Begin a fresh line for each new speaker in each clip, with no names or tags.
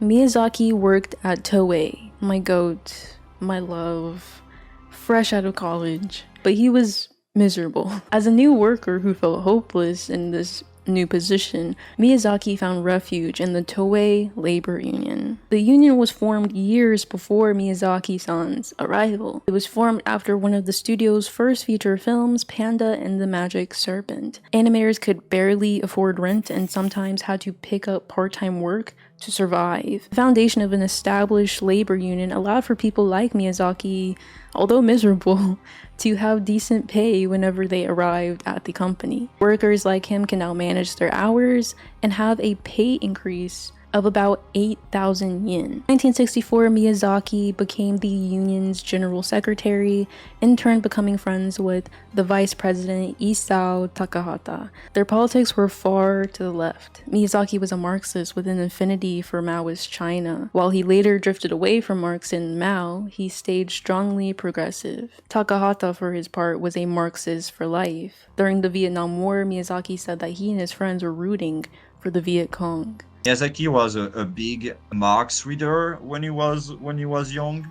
Miyazaki worked at Toei, my goat, my love, fresh out of college, but he was miserable. As a new worker who felt hopeless in this new position, Miyazaki found refuge in the Toei Labor Union. The union was formed years before Miyazaki-san's arrival. It was formed after one of the studio's first feature films, Panda and the Magic Serpent. Animators could barely afford rent and sometimes had to pick up part-time work to survive. The foundation of an established labor union allowed for people like Miyazaki, although miserable, to have decent pay whenever they arrived at the company. Workers like him can now manage their hours and have a pay increase of about 8,000 yen. In 1964, Miyazaki became the union's general secretary, in turn becoming friends with the vice president Isao Takahata. Their politics were far to the left. Miyazaki was a Marxist with an affinity for Maoist China. While he later drifted away from Marx and Mao, he stayed strongly progressive. Takahata, for his part, was a Marxist for life. During the Vietnam War, Miyazaki said that he and his friends were rooting for the Viet Cong.
Miyazaki was a big Marx reader when he was young,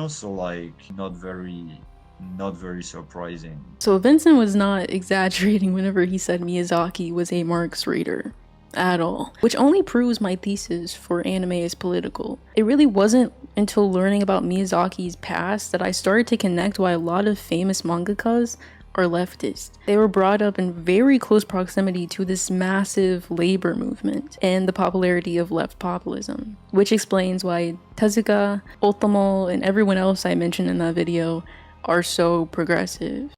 so like not very surprising.
So Vincent was not exaggerating whenever he said Miyazaki was a Marx reader at all, which only proves my thesis for anime is political. It really wasn't until learning about Miyazaki's past that I started to connect why a lot of famous mangakas are leftist. They were brought up in very close proximity to this massive labor movement and the popularity of left populism, which explains why Tezuka, Otomo, and everyone else I mentioned in that video are so progressive.